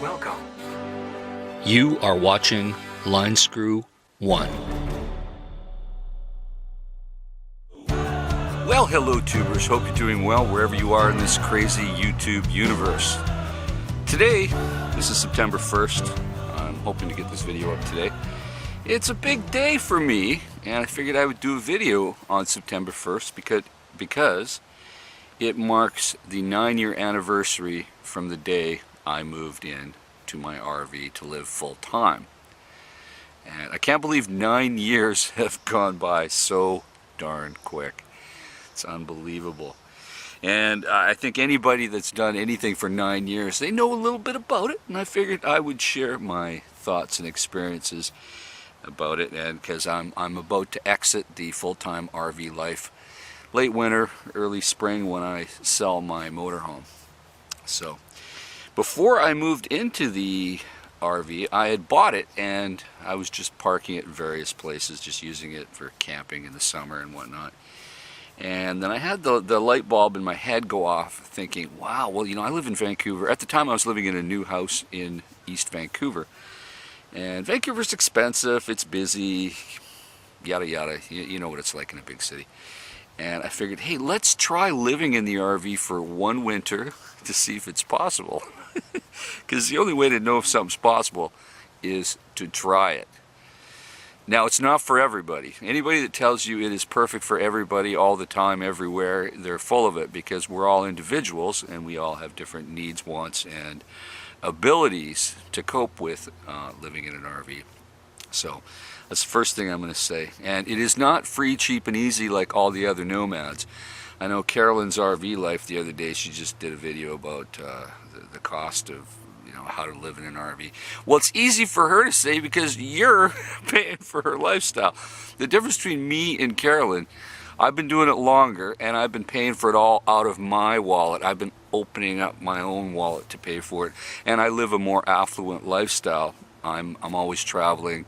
Welcome. You are watching Line Screw 1. Well, hello tubers, hope you're doing well wherever you are in this crazy YouTube universe. Today, this is September 1st, I'm hoping to get this video up today. It's a big day for me, and I figured I would do a video on September 1st because it marks the 9-year anniversary from the day I moved in to my RV to live full-time. And I can't believe 9 years have gone by so darn quick. It's unbelievable. And I think anybody that's done anything for 9 years, they know a little bit about it, and I figured I would share my thoughts and experiences about it, and because I'm about to exit the full-time RV life late winter, early spring when I sell my motorhome. So before I moved into the RV, I had bought it and I was just parking it in various places, just using it for camping in the summer and whatnot. And then I had the light bulb in my head go off thinking, wow, well, you know, I live in Vancouver. At the time I was living in a new house in East Vancouver. And Vancouver's expensive, it's busy, yada yada, you know what it's like in a big city. And I figured, hey, let's try living in the RV for one winter to see if it's possible. Because the only way to know if something's possible is to try it. Now, it's not for everybody. Anybody that tells you it is perfect for everybody all the time, everywhere, they're full of it, because we're all individuals and we all have different needs, wants, and abilities to cope with living in an RV. So that's the first thing I'm going to say. And it is not free, cheap, and easy like all the other nomads. I know Carolyn's RV life the other day, she just did a video about the cost of, you know, how to live in an RV. Well, it's easy for her to say because you're paying for her lifestyle. The difference between me and Carolyn, I've been doing it longer and I've been paying for it all out of my wallet. I've been opening up my own wallet to pay for it, and I live a more affluent lifestyle. I'm always traveling,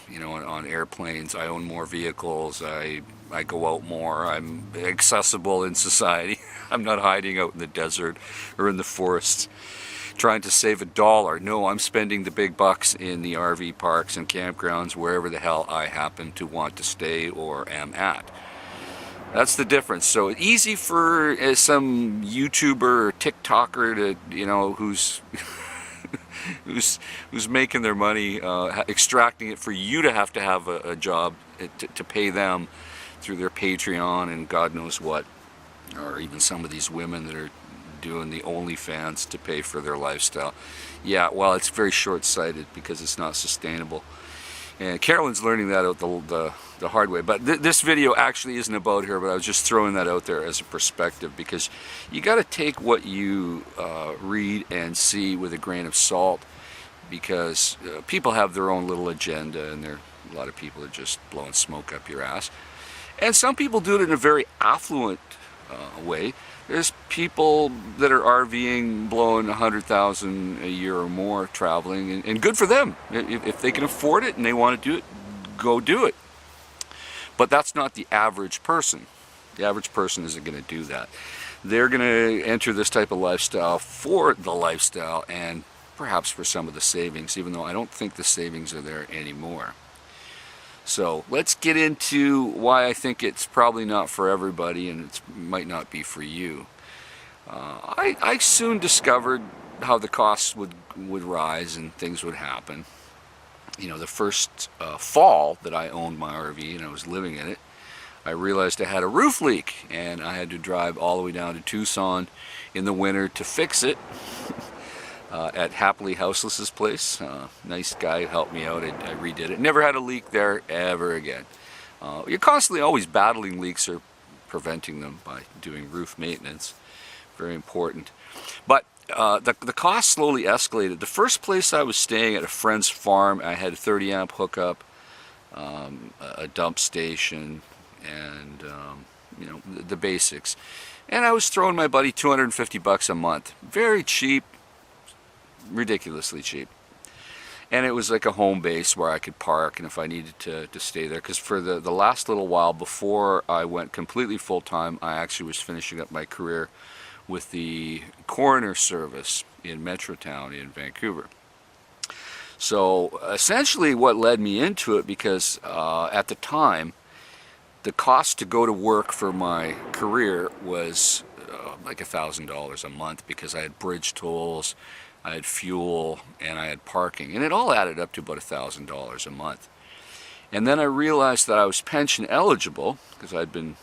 you know, on airplanes. I own more vehicles. I go out more. I'm accessible in society. I'm not hiding out in the desert or in the forests trying to save $1. No, I'm spending the big bucks in the RV parks and campgrounds wherever the hell I happen to want to stay or am at. That's the difference. So easy for some YouTuber or TikToker to, you know, who's who's making their money, extracting it for you to have a job to pay them through their Patreon and God knows what, or even some of these women that are doing the OnlyFans to pay for their lifestyle. Yeah, well, it's very short-sighted because it's not sustainable. And Carolyn's learning that out the hard way. But this video actually isn't about her, but I was just throwing that out there as a perspective, because you got to take what you read and see with a grain of salt, because people have their own little agenda, and there are a lot of people that just blowing smoke up your ass. And some people do it in a very affluent way. There's people that are RVing, blowing $100,000 a year or more traveling, and good for them. If they can afford it and they want to do it, go do it. But that's not the average person. The average person isn't going to do that. They're going to enter this type of lifestyle for the lifestyle and perhaps for some of the savings, even though I don't think the savings are there anymore. So let's get into why I think it's probably not for everybody, and it might not be for you. I soon discovered how the costs would rise and things would happen. You know, the first fall that I owned my RV and I was living in it, I realized I had a roof leak, and I had to drive all the way down to Tucson in the winter to fix it. At Happily Houseless's place. Nice guy who helped me out. I redid it. Never had a leak there ever again. You're constantly always battling leaks or preventing them by doing roof maintenance. Very important. But the cost slowly escalated. The first place I was staying at a friend's farm, I had a 30 amp hookup, a dump station, and you know, the basics. And I was throwing my buddy $250 a month. Very cheap. Ridiculously cheap. And it was like a home base where I could park, and if I needed to stay there, because for the last little while before I went completely full-time, I actually was finishing up my career with the coroner service in Metrotown in Vancouver. So essentially what led me into it, because at the time the cost to go to work for my career was like $1,000 a month, because I had bridge tolls, I had fuel, and I had parking, and it all added up to about $1,000 a month. And then I realized that I was pension eligible, because I'd been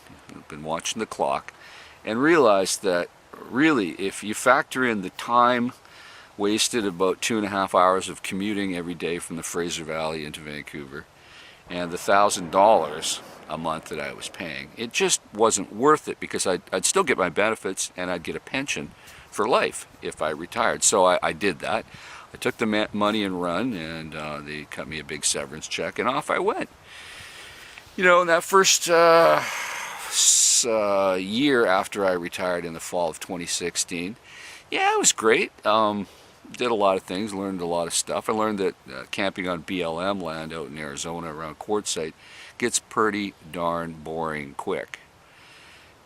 watching the clock, and realized that really, if you factor in the time wasted, about 2.5 hours of commuting every day from the Fraser Valley into Vancouver, and the $1,000 a month that I was paying, it just wasn't worth it, because I'd still get my benefits and I'd get a pension for life if I retired. So I did that. I took the money and run, and they cut me a big severance check, and off I went. You know, in that first year after I retired in the fall of 2016, yeah, it was great. Did a lot of things, learned a lot of stuff. I learned that camping on BLM land out in Arizona around Quartzsite gets pretty darn boring quick.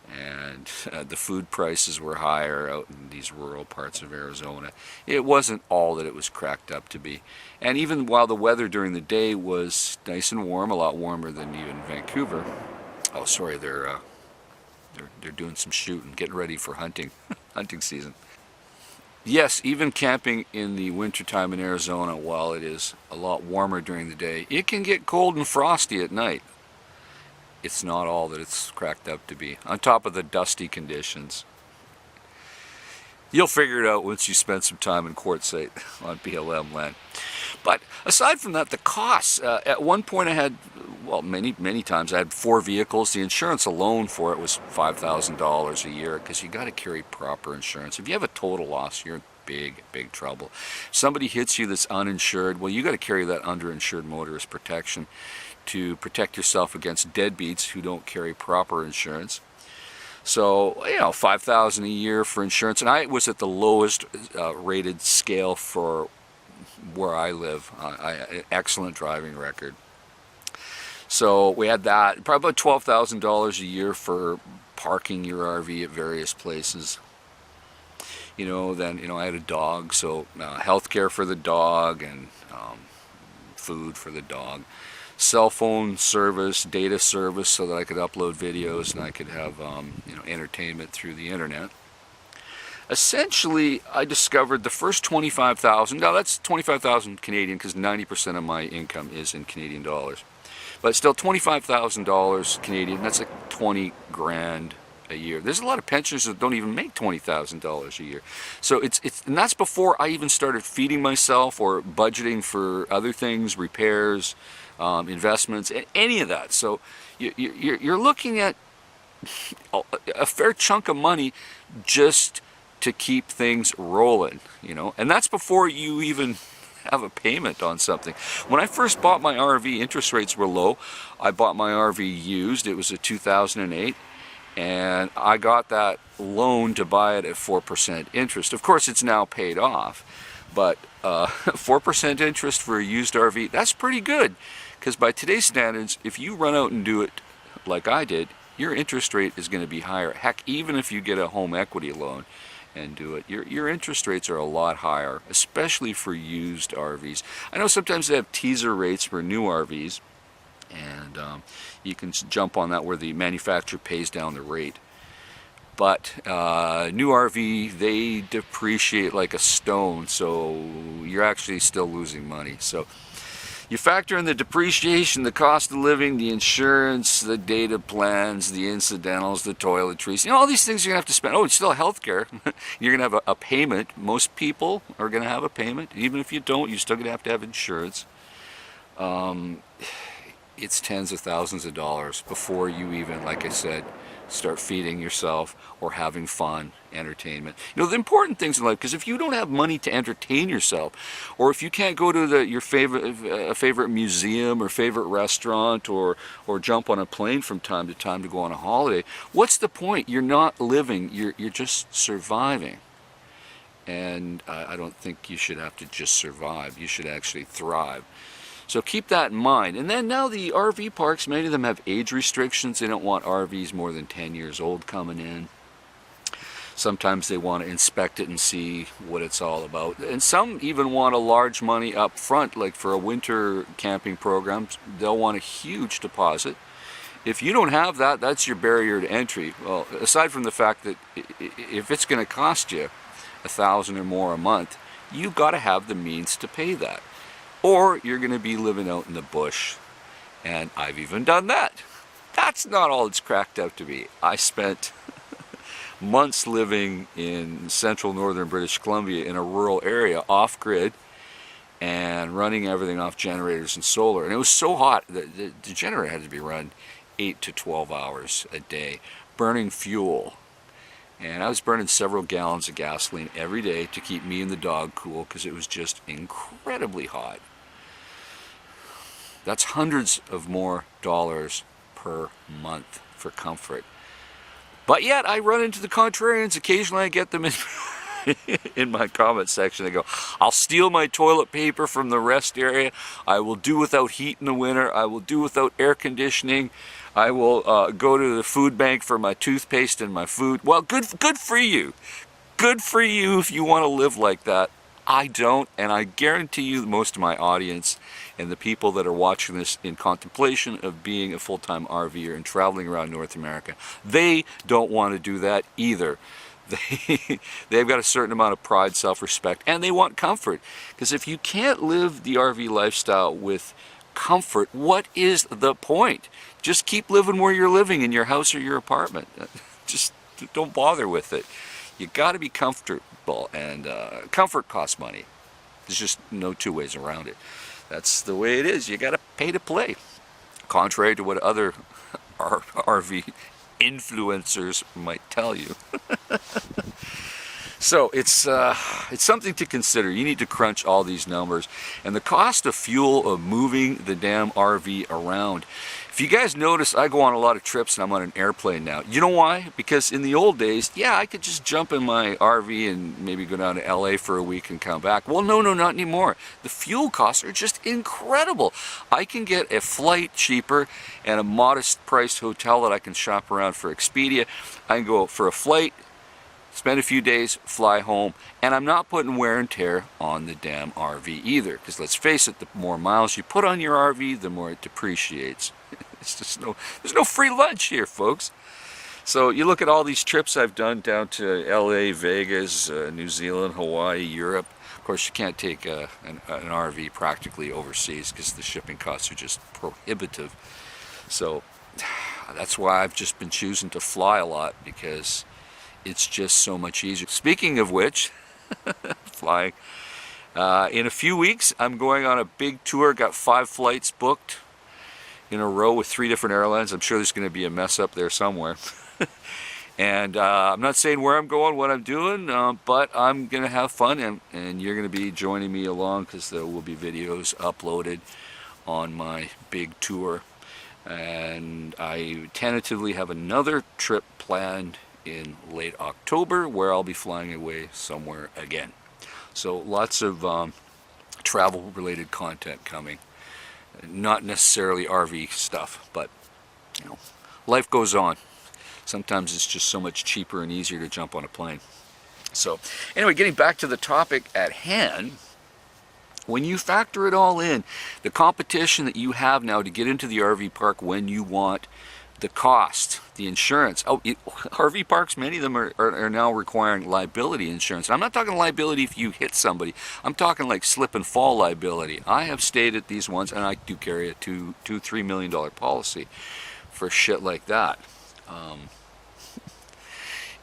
And the food prices were higher out in these rural parts of Arizona. It wasn't all that it was cracked up to be. And even while the weather during the day was nice and warm, a lot warmer than even Vancouver. Oh, sorry, they're doing some shooting, getting ready for hunting season. Yes, even camping in the wintertime in Arizona, while it is a lot warmer during the day, it can get cold and frosty at night. It's not all that it's cracked up to be, on top of the dusty conditions. You'll figure it out once you spend some time in Quartzsite on BLM land. But aside from that, the costs, at one point I had, well, many times I had 4 vehicles. The insurance alone for it was $5,000 a year, because you got to carry proper insurance. If you have a total loss, you're in big trouble. If somebody hits you that's uninsured, well, you got to carry that underinsured motorist protection to protect yourself against deadbeats who don't carry proper insurance. So, you know, $5,000 a year for insurance, and I was at the lowest rated scale for where I live. Excellent driving record. So we had that. Probably about $12,000 a year for parking your RV at various places. You know, then, you know, I had a dog, so health care for the dog, and food for the dog. Cell phone service, data service, so that I could upload videos and I could have you know, entertainment through the internet. Essentially, I discovered the first $25,000. Now that's $25,000 Canadian, because 90% of my income is in Canadian dollars. But still, $25,000 Canadian. That's like 20 grand a year. There's a lot of pensioners that don't even make $20,000 a year. So and that's before I even started feeding myself or budgeting for other things, repairs, investments, any of that. So you're looking at a fair chunk of money just to keep things rolling, you know, and that's before you even have a payment on something. When I first bought my RV, interest rates were low. I bought my RV used. It was a 2008, and I got that loan to buy it at 4% interest. Of course, it's now paid off, but 4% interest for a used RV, that's pretty good. Because by today's standards, if you run out and do it like I did, your interest rate is going to be higher. Heck, even if you get a home equity loan and do it, your interest rates are a lot higher, especially for used RVs. I know sometimes they have teaser rates for new RVs, and you can jump on that where the manufacturer pays down the rate. But new RV, they depreciate like a stone, so you're actually still losing money. So you factor in the depreciation, the cost of living, the insurance, the data plans, the incidentals, the toiletries, you know, all these things you're going to have to spend. Oh, it's still healthcare. You're going to have a payment. Most people are going to have a payment. Even if you don't, you're still going to have insurance. It's tens of thousands of dollars before you even, like I said, start feeding yourself or having fun, entertainment. You know, the important things in life, because if you don't have money to entertain yourself, or if you can't go to your favorite museum or favorite restaurant, or jump on a plane from time to time to go on a holiday, what's the point? You're not living, you're just surviving. And I don't think you should have to just survive. You should actually thrive. So keep that in mind. And then now the RV parks, many of them have age restrictions. They don't want RVs more than 10 years old coming in. Sometimes they want to inspect it and see what it's all about. And some even want a large money up front, like for a winter camping program, they'll want a huge deposit. If you don't have that, that's your barrier to entry. Well, aside from the fact that if it's going to cost you $1,000 or more a month, you've got to have the means to pay that. Or you're going to be living out in the bush. And I've even done that. That's not all it's cracked out to be. I spent months living in central northern British Columbia in a rural area, off-grid, and running everything off generators and solar. And it was so hot that the generator had to be run 8 to 12 hours a day, burning fuel. And I was burning several gallons of gasoline every day to keep me and the dog cool, because it was just incredibly hot. That's hundreds of more dollars per month for comfort. But yet I run into the contrarians. Occasionally I get them in my comment section. They go, I'll steal my toilet paper from the rest area. I will do without heat in the winter. I will do without air conditioning. I will go to the food bank for my toothpaste and my food. Well, good for you. Good for you if you want to live like that. I don't, and I guarantee you most of my audience and the people that are watching this in contemplation of being a full-time RVer and traveling around North America, they don't want to do that either. They've got a certain amount of pride, self-respect, and they want comfort. Because if you can't live the RV lifestyle with comfort, what is the point? Just keep living where you're living, in your house or your apartment. Just don't bother with it. You got to be comfortable, and comfort costs money. There's just no two ways around it. That's the way it is. You got to pay to play. Contrary to what other RV influencers might tell you. So it's something to consider. You need to crunch all these numbers. And the cost of fuel of moving the damn RV around. If you guys notice, I go on a lot of trips and I'm on an airplane now. You know why? Because in the old days, yeah, I could just jump in my RV and maybe go down to LA for a week and come back. Well, no, not anymore. The fuel costs are just incredible. I can get a flight cheaper and a modest priced hotel that I can shop around for Expedia. I can go for a flight, spend a few days, fly home, and I'm not putting wear and tear on the damn RV either. Because let's face it, the more miles you put on your RV, the more it depreciates. It's just there's no free lunch here, folks. So you look at all these trips I've done down to LA, Vegas, New Zealand, Hawaii, Europe. Of course, you can't take an RV practically overseas because the shipping costs are just prohibitive. So that's why I've just been choosing to fly a lot, because it's just so much easier. Speaking of which, flying. In a few weeks, I'm going on a big tour. Got 5 flights booked in a row with 3 different airlines. I'm sure there's going to be a mess up there somewhere. And I'm not saying where I'm going, what I'm doing, but I'm going to have fun, and you're going to be joining me along, because there will be videos uploaded on my big tour. And I tentatively have another trip planned in late October where I'll be flying away somewhere again. So lots of travel related content coming. Not necessarily RV stuff, but you know, life goes on. Sometimes it's just so much cheaper and easier to jump on a plane. So anyway, getting back to the topic at hand, when you factor it all in, the competition that you have now to get into the RV park when you want, the cost, the insurance. RV parks, many of them are now requiring liability insurance. And I'm not talking liability if you hit somebody. I'm talking like slip and fall liability. I have stayed at these ones, and I do carry a $2-3 million policy for shit like that.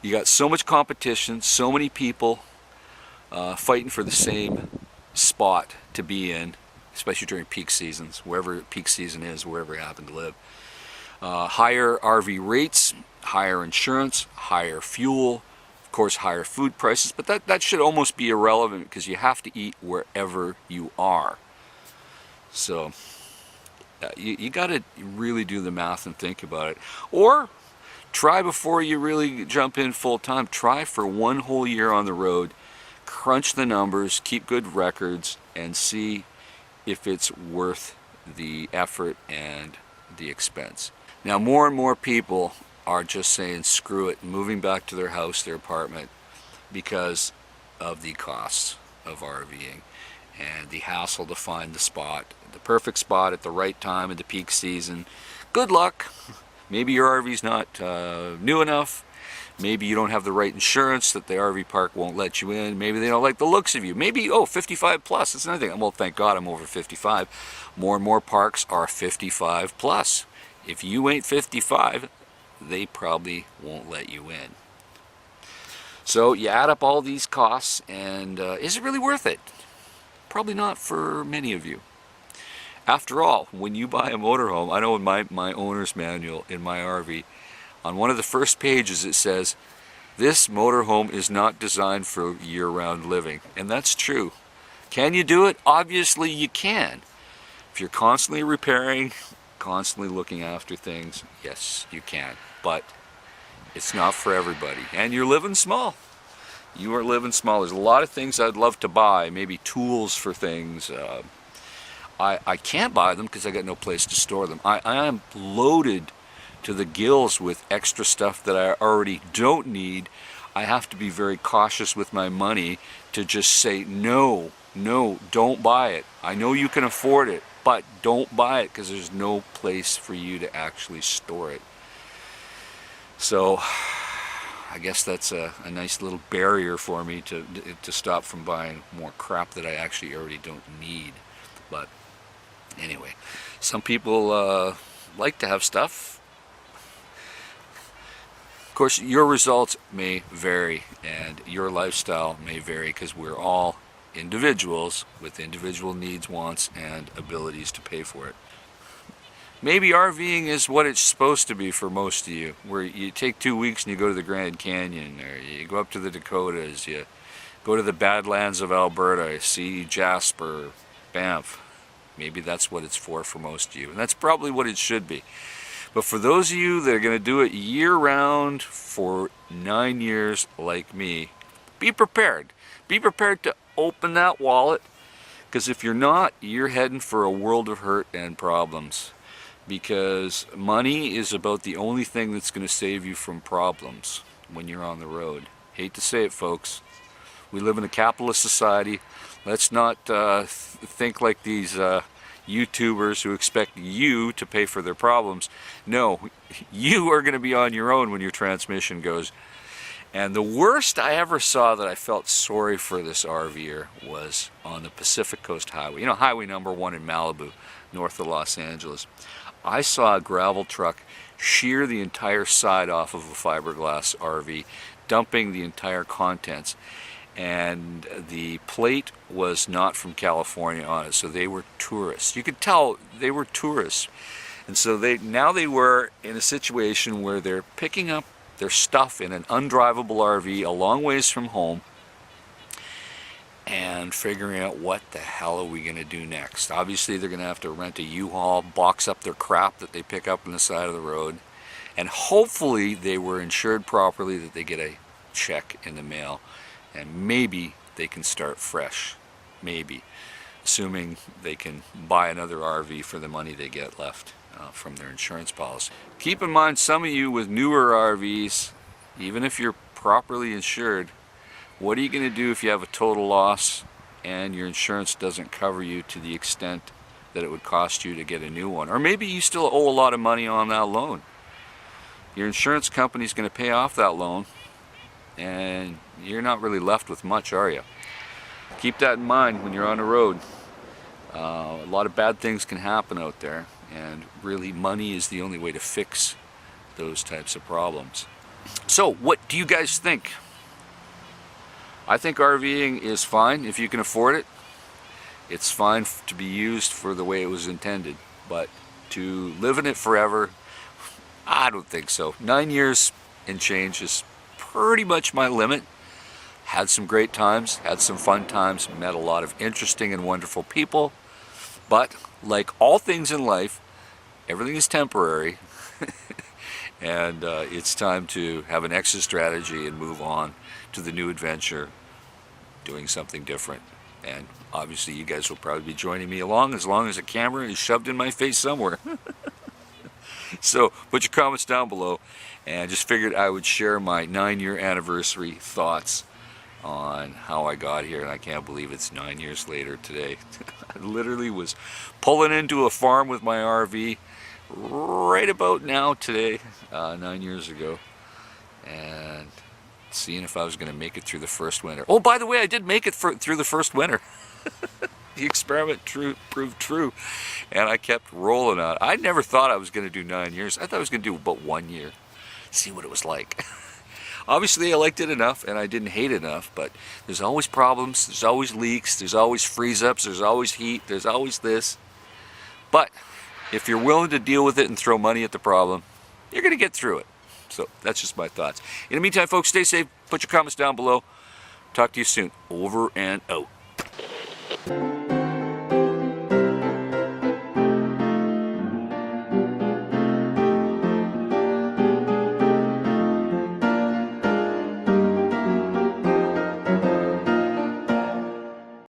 You got so much competition, so many people fighting for the same spot to be in, especially during peak seasons, wherever peak season is, wherever you happen to live. Higher RV rates, higher insurance, higher fuel, of course higher food prices, but that should almost be irrelevant, because you have to eat wherever you are. So you got to really do the math and think about it. Or try before you really jump in full time. Try for 1 whole year on the road, crunch the numbers, keep good records, and see if it's worth the effort and the expense. Now, more and more people are just saying screw it, moving back to their house, their apartment, because of the costs of RVing and the hassle to find the spot, the perfect spot at the right time in the peak season. Good luck. Maybe your RV's not new enough. Maybe you don't have the right insurance, that the RV park won't let you in. Maybe they don't like the looks of you. Maybe, 55 plus. That's another thing. Well, thank God I'm over 55. More and more parks are 55 plus. If you ain't 55, they probably won't let you in. So you add up all these costs, and is it really worth it? Probably not for many of you. After all, when you buy a motorhome, I know in my owner's manual in my RV, on one of the first pages it says, this motorhome is not designed for year-round living. And that's true. Can you do it? Obviously you can. If you're constantly repairing, constantly looking after things, yes, you can. But it's not for everybody. And you're living small. You are living small. There's a lot of things I'd love to buy, maybe tools for things. I can't buy them because I got no place to store them. I am loaded to the gills with extra stuff that I already don't need. I have to be very cautious with my money to just say no, don't buy it. I know you can afford it, but don't buy it because there's no place for you to actually store it. So I guess that's a nice little barrier for me to stop from buying more crap that I actually already don't need. But anyway, some people like to have stuff. Of course, your results may vary and your lifestyle may vary because we're all individuals with individual needs, wants, and abilities to pay for it. Maybe RVing is what it's supposed to be for most of you, where you take 2 weeks and you go to the Grand Canyon, or you go up to the Dakotas, you go to the Badlands of Alberta, see Jasper, Banff. Maybe that's what it's for most of you, and that's probably what it should be. But for those of you that are going to do it year-round for 9 years like me, be prepared. Be prepared to open that wallet, because if you're not, you're heading for a world of hurt and problems. Because money is about the only thing that's going to save you from problems when you're on the road. Hate to say it, folks. We live in a capitalist society. Let's not think like these YouTubers who expect you to pay for their problems. No, you are going to be on your own when your transmission goes. And the worst I ever saw that I felt sorry for this RVer was on the Pacific Coast Highway. You know, Highway number 1 in Malibu, north of Los Angeles. I saw a gravel truck shear the entire side off of a fiberglass RV, dumping the entire contents. And the plate was not from California on it, so they were tourists. You could tell they were tourists. And so now they were in a situation where they're picking up their stuff in an undrivable RV a long ways from home and figuring out what the hell are we going to do next. Obviously they're going to have to rent a U-Haul, box up their crap that they pick up on the side of the road, and hopefully they were insured properly, that they get a check in the mail. And maybe they can start fresh, maybe, assuming they can buy another RV for the money they get left from their insurance policy. Keep in mind, some of you with newer RVs, even if you're properly insured, what are you going to do if you have a total loss and your insurance doesn't cover you to the extent that it would cost you to get a new one? Or maybe you still owe a lot of money on that loan. Your insurance company's going to pay off that loan, and you're not really left with much, are you? Keep that in mind when you're on the road. A lot of bad things can happen out there, and really money is the only way to fix those types of problems. So what do you guys think? I think RVing is fine if you can afford it. It's fine to be used for the way it was intended, but to live in it forever, I don't think so. 9 years and change is pretty much my limit. Had some great times, had some fun times, met a lot of interesting and wonderful people, but like all things in life, everything is temporary. And it's time to have an exit strategy and move on to the new adventure, doing something different. And obviously you guys will probably be joining me along as long as a camera is shoved in my face somewhere. So put your comments down below, and just figured I would share my 9-year anniversary thoughts on how I got here, and I can't believe it's 9 years later today. I literally was pulling into a farm with my RV right about now today, 9 years ago, and seeing if I was going to make it through the first winter. Oh, by the way, I did make it through the first winter. The experiment proved true, and I kept rolling on. I never thought I was going to do 9 years. I thought I was going to do about 1 year, see what it was like. Obviously, I liked it enough, and I didn't hate it enough, but there's always problems, there's always leaks, there's always freeze-ups, there's always heat, there's always this. But if you're willing to deal with it and throw money at the problem, you're going to get through it. So that's just my thoughts. In the meantime, folks, stay safe. Put your comments down below. Talk to you soon. Over and out.